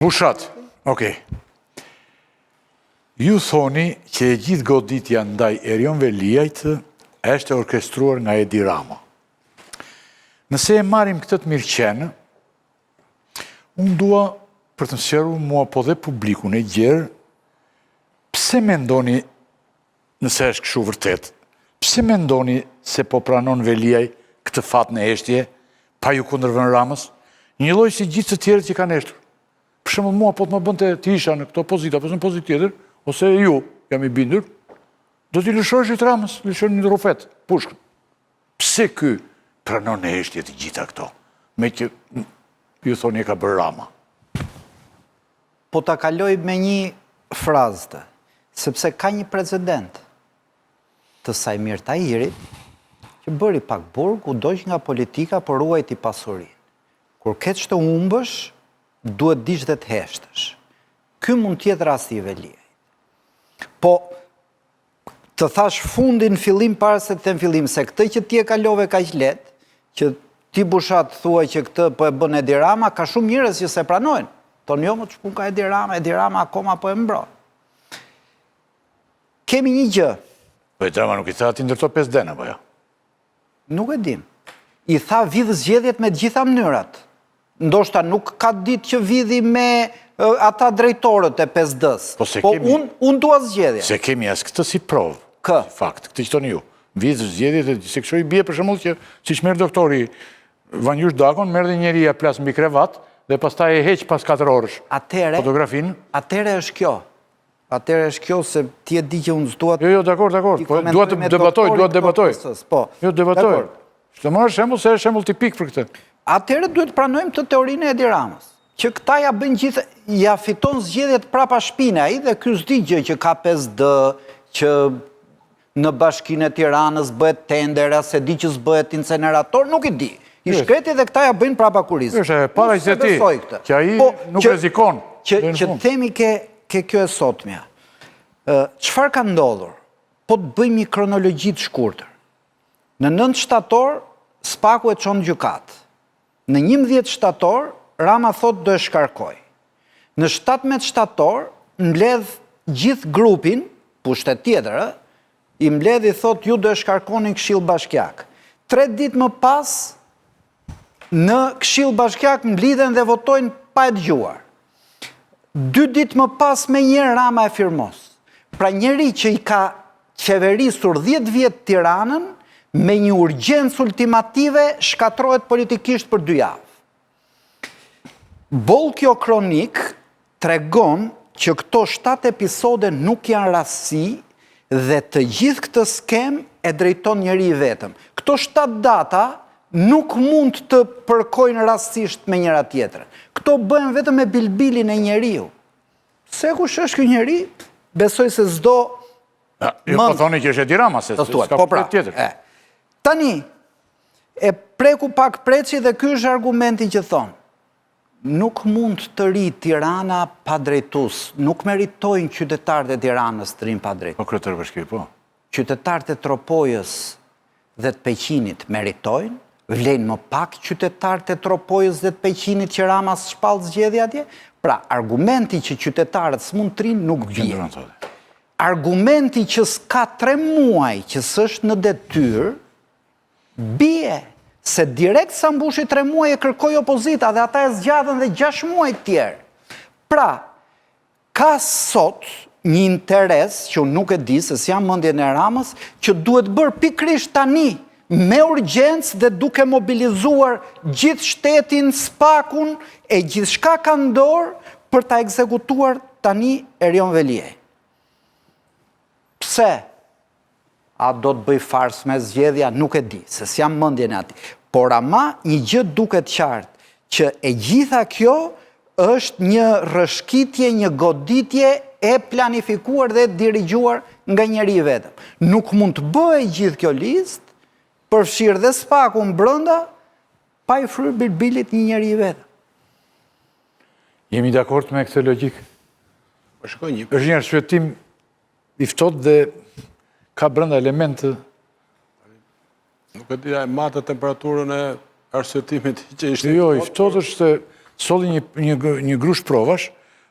Bushat, okej. Ju thoni që e gjithë goditja ndaj Erion Veliajt është orkestruar nga Edi Rama. Nëse e marim këtë të mirëqenë, unë dua për të sqaruar mua po dhe publikun e gjerë, pse mendoni, nëse është kështu vërtet, pse mendoni se po pranon Veliaj këtë fat në heshtje, pa ju kundërvënë Ramës, një lloj si gjithë të tjerët që kanë heshtur. Për shembull, mua po të më bënte të isha në këtë opozita, apo në pozitë tjetër, ose ju jam i bindur, do t'i lëshosh të Ramës, lëshon një rufet, pushkën. Pse ky pranon në heshtje të gjitha këto, me që ju thoni e ka bërë Rama? Po ta kaloj me një frazë, sepse ka një precedent të Sajmir Tahirit, që bëri pak burg, u doq nga politika për ruajti pasurinë. Kur ketë që të humbësh, duhet dish dhe të heshtësh. Ky mund tjetë rasti i Veliajt. Po, të thash fundin fillim para se të them fillim, se këtë që ti e kalove ka që letë, që ti Bushat thua që këtë po e bën Edi Rama, ka shumë njerëz që se pranojnë. Tonë jo, më të shpun ka Edi Rama akoma po e mbron. Kemi një gjë. Po Edi Rama nuk i tha ti ndërto 5 dena, po ja? Nuk e dim. I tha vidh zgjedhjet me gjitha mënyrat. Ndoshta nuk ka ditë që vidhi me ata drejtorët e PSD-s. Po unë dua zgjedhje. Se kemi as këtë si provë. Kë? Fakt, këtë që toni ju. Vidh zgjedhjet, se kështu i bie për shembull që siç merr doktori Vanjush Dakon, merr dhe njeriu plas mbi krevat dhe pastaj e heq pas 4 orësh. Fotografinë. Atëre është kjo. Atëre është kjo se ti e di që unë s'dua. Jo, dakor. Po dua të debatoj. Po. Jo, debatoj. Çdo marr shembull se është shembull tipik për këtë. Atëherë duhet pranojmë të teorinë e Edi Ramës, që këta ja bëjnë gjithë, ja fiton zgjedhjet prapa shpine ai dhe ky s'di gjë që ka PSD, që në Bashkinë e Tiranës bëhet tender, se di që s'bëhet incinerator, nuk i di. I shkreti dhe këta ja bëjnë prapa kurizë. Është para se ti, që ai nuk rrezikon. Që themi ke kjo e sotmja. Çfarë ka ndodhur? Po të bëjmë një kronologji të shkurtër. Në 9 shtator, Spaku e çon gjykatë. Në 11 shtator, Rama thot do e shkarkoj. Në 17 shtator, mbledh gjithë grupin, pushtet tjetër, i mbledh i thot ju do e shkarkonin Këshill Bashkiak. 3 ditë më pas, në Këshill Bashkiak mblidhen dhe votojnë pa e dëgjuar. 2 ditë më pas me një Rama e firmos. Pra njeri që i ka qeverisur 10 vjetë Tiranën, me një urgjencë ultimative shkatrohet politikisht për 2 javë. Boll kjo kronik tregon që këto 7 episode nuk janë rastësi dhe të gjithë këtë skem e drejton njeri i vetëm. Këto 7 data nuk mund të përkojnë rastësisht me njëra tjetër. Këto bëhen vetëm me bilbilin e njeriu. Se kush është ky njeri? Besoj se s'do... Jo po thoni që është Edi Rama, se s'ka përket tjetër. Tani, e preku pak preci dhe ky është argumenti që thonë. Nuk mund të ri Tirana pa drejtues. Nuk meritojnë qytetarët e Tiranës të rinë pa drejtues. Po kryetar bashkie, po. Qytetarët e Tropojës dhe të Peqinit meritojnë, vlen më pak qytetarët e Tropojës dhe të Peqinit që Rama s'shpall zgjedhje atje. Pra, argumenti që qytetarët s'mund të rinë nuk bie. Argumenti që s'ka 3 muaj që s'është në detyrë, bie, se direkt sa mbushi 3 muaj e kërkoj opozita dhe ata e zgjatën dhe 6 muaj tjerë. Pra, ka sot një interes, që unë nuk e di, se s'jam mendjen e Ramës, që duhet bërë pikrisht tani, me urgjencë dhe duke mobilizuar gjithë shtetin, Spakun, e gjithë shka ka ndorë për ta ekzekutuar tani Erion Veliaj. Pse? A do të bëj fars me zgjedhja, nuk e di, se s'jam mendjen e ati. Por ama një gjë duket qartë, që e gjitha kjo është një rrëshqitje, një goditje e planifikuar dhe dirigjuar nga njeri i vetëm. Nuk mund të bëjë gjithë kjo listë, përfshirë dhe Spakun brenda, pa i fryrë bilbilit një njeri i vetëm. Jemi dakord me këtë logjikë? Është një arsyetim i ftohtë dhe ka brenda elementë. Nuk e dija e matë temperaturën e arsyetimit që ishte. Jo, i ftohtë është solli një grush provash,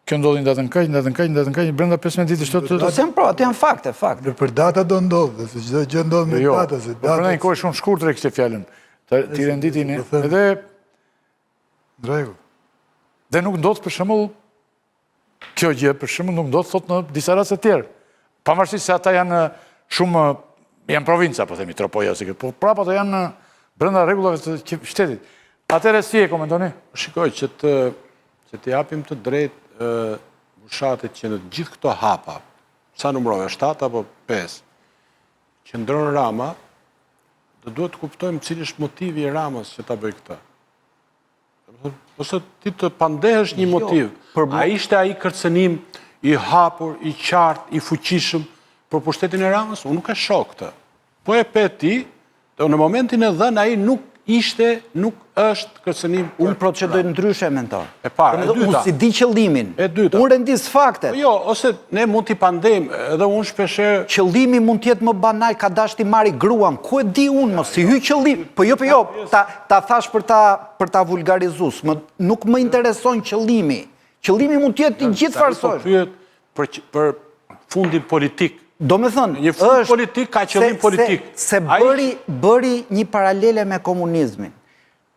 kjo ndodhi në datën kaq, brenda 15 ditësh të... Do se janë prova, të janë fakte. Për data do ndodhë, se çdo gjë ndodh me data. Përna një kohë shumë shkurtër e kështë fjallën, të renditin edhe... Drejgu. Dhe nuk ndodhë për shembull kjo gjë, për shembull nuk ndodhë thot në disa raste tjerë. Pavarësisht se ata janë shumë, janë provinca, po themi, Tropoja, po prapa ato janë brenda rregullave të shtetit. Atëherë si e komentoni? Shikoj që të japim të drejtë fushatit që në gjithë këto hapa, sa numrove, 7 apo 5, që ndronë Rama, dhe duhet të kuptojmë cili është motivi i Ramës që ta bëj këtë. Ose ti të pandehesh një motiv. A ishte ai kërcënim i hapur, i qartë, i fuqishëm për pushtetin e Ramës? Unë nuk e shoh këtë. Po e pe ti, dhe në momentin e dhënë ai nuk është kërcënim. Unë procedoj ndryshe, mentor. E parë, e dyta. Unë si di qëllimin. E dyta. Unë rendis faktet. Jo, ose ne mund t'i pandem, edhe unë shpeshe... Qëllimi mund t'jetë më banal, ka dash t'i marri gruan. Ku e di unë, mos si hy qëllim. Po jo, ta thash për ta vulgarizus. Nuk më intereson qëllimi. Qëllimi mund t'jetë i gjithë farsoj. Për fundin politik. Do me thënë, një fund politik ka qëllim politik. Se bëri një paralele me komunizmin.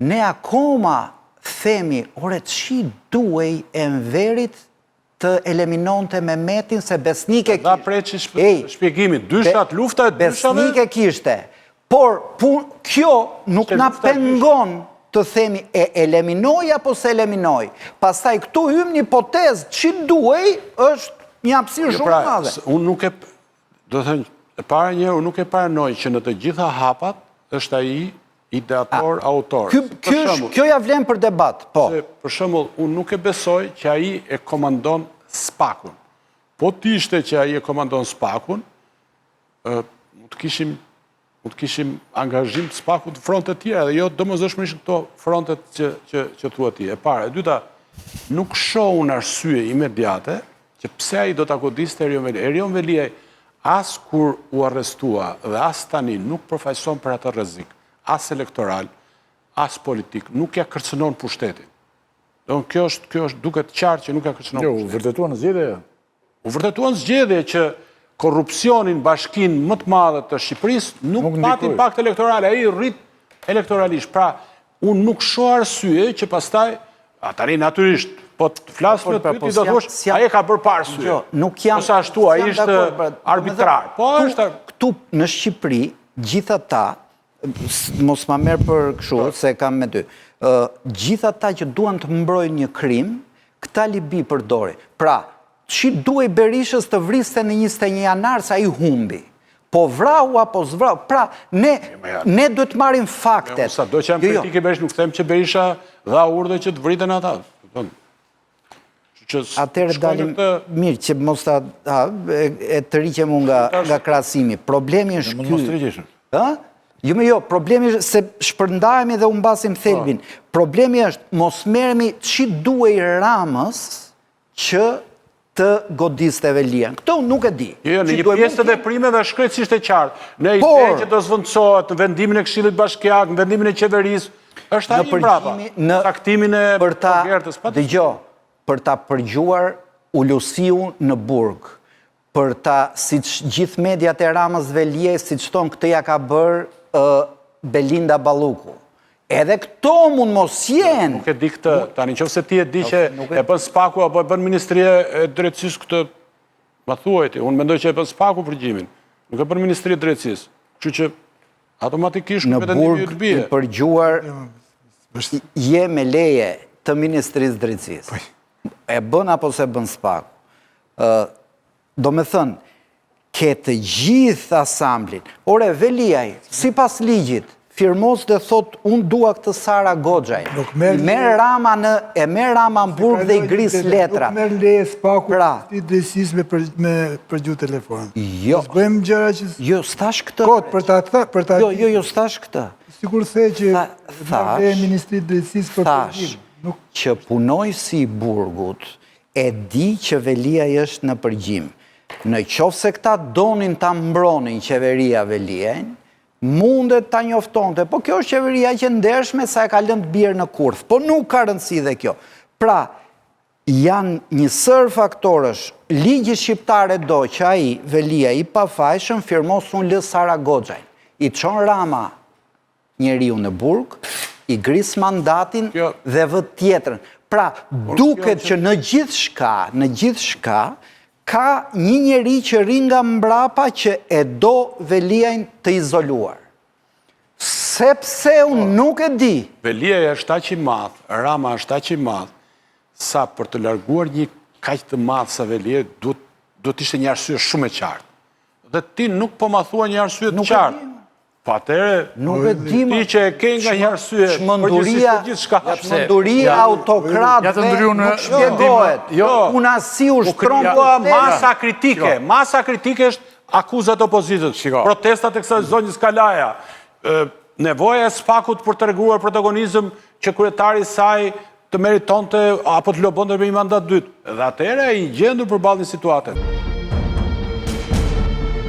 Ne akoma themi, ore, që duhej e Enverit të eliminonte Mehmetin se besnik e kishte. Da preqi shpjegimin, dyshat, lufta e dyshave... Besnik e kishte. Por, kjo nuk na pengon të themi e eliminoj apo se eliminoj. Pastaj këtu hym një hipotezë që duhej është një hapësirë shumë madhe. Unë nuk e... Do të thënë, e para njërë, unë nuk e paranoj që në të gjitha hapat është ai ideator, autor. Kjo ja vlen për debat, po. Për shembull, unë nuk e besoj që ai e komandon Spakun. Po të ishte që ai e komandon Spakun, mund të kishim angazhim të Spakut në fronte tjera, dhe jo domosdoshmërisht këto frontet që thua ti. E para, e dyta, nuk shoh unë arsye imediate që pse ai do ta godiste Erion Veliaj. As kur u arrestua dhe as tani nuk përfaqëson për atë rrezik, as elektoral, as politik, nuk ja kërcënon pushtetin. Kjo është duket qartë që nuk ja kërcënon pushtetin. U vërtetua në zgjedhje? U vërtetua në zgjedhje që korrupsionin bashkinë më të madhe të Shqipërisë nuk pati impakt elektoral, ai rrit elektoralisht. Pra, unë nuk shoh arsye që pastaj tani natyrisht po të flasë me ty, ti do thosh, aje ka bërë parë syje. Ose ashtu, aje ishte arbitrar. Po është... Këtu në Shqipëri, gjitha ta, mos ma merë për këshu, se kam me ty, gjitha ta që duan të mbrojnë një krim, këta libi përdori. Pra, që duaj Berishës të vriste në 21 janar, sa i humbi. Po vrau apo zvrau. Pra, ne duhet marim faktet. Do që jam kritik e Berishë, nuk them që Berisha dha urdhë që të vriten ata. Atëherë dalim mirë që mos e të rriqem unë nga krasimi. Problemi është ky. Jo, problemi është se shpërndajemi dhe unë basim thelbin. Problemi është mos merremi që duhej Ramës që të godiste Veliajn. Këto unë nuk e di. Në një pjesë të veprimeve shkretësisht e qartë. Në ide që do zvendësohet në vendimin e Këshillit Bashkiak, në vendimin e qeverisë, është ai mbrapa. Në taktimin e Gertës. Dëgjoj. Për ta përgjuar Ullusiu në burg, për ta, si që gjithë mediat e Ramës Veliaj, si që tonë këtë ja ka bërë Belinda Balluku. Edhe këto mund mos jenë. Nuk e di këtë, tani qoftë se ti e di që e bën Spaku, apo e bën Ministria e Drejtësisë këtë, ma thuaj ti, unë mendoj që e bën Spaku përgjimin, nuk e bën Ministria e Drejtësisë. Kështu që automatikisht në burg i përgjuar je me leje të Ministrisë Drejtësisë. E bën apo se bën Spaku. Do me thënë, ke të gjithë asamblin. Ore, Veliaj, si pas ligjit, firmos dhe thot, unë dua këtë Sara Goxhaj. E merë Rama në burg dhe i gris letra. Nuk merë leje Spaku të drejtësisë me përgju telefon. Jo. Bëjmë gjëra që... Jo, stash këtë. Kot, për ta... Jo, stash këtë. Sikur the që merë leje Ministri Drejtësisë për përgjim. Që punoj si burgut, e di që Veliaj është në përgjim. Në qoftë se këta donin ta mbronin qeveria Veliajn, mundet ta njoftonte, po kjo është qeveria që ndershme sa e ka lënë të bjerë në kurth, po nuk ka rëndësi dhe kjo. Pra, janë një sër faktorësh, ligji shqiptare do që ai, Velia i pafajshëm, firmos unë lë Sara Goxhajn, i çon Rama njeriu në burg, i gris mandatin dhe vë tjetrën. Pra, duket që në gjithë shka, ka një njeri që rin nga mbrapa që e do Veliajn të izoluar. Sepse unë nuk e di. Velia është aq i madh, Rama është aq i madh, sa për të larguar një kaq të madh sa Velia, duhet ishte një arsye shumë e qartë. Dhe ti nuk po ma thua një arsye të qartë. Po atëre, ti që e ke nga një arsye, Shmënduria autokratëve nuk shpjegohet. Unë asi u shtron masa kritike është akuzat opozitës, protestat e kësaj zonjës Kalaja, nevoja e SPAK-ut për të treguar protagonizëm që kryetari saj të meritonte apo të lobonte me një mandat dytë. Dhe atëre i gjendur përballë një situate.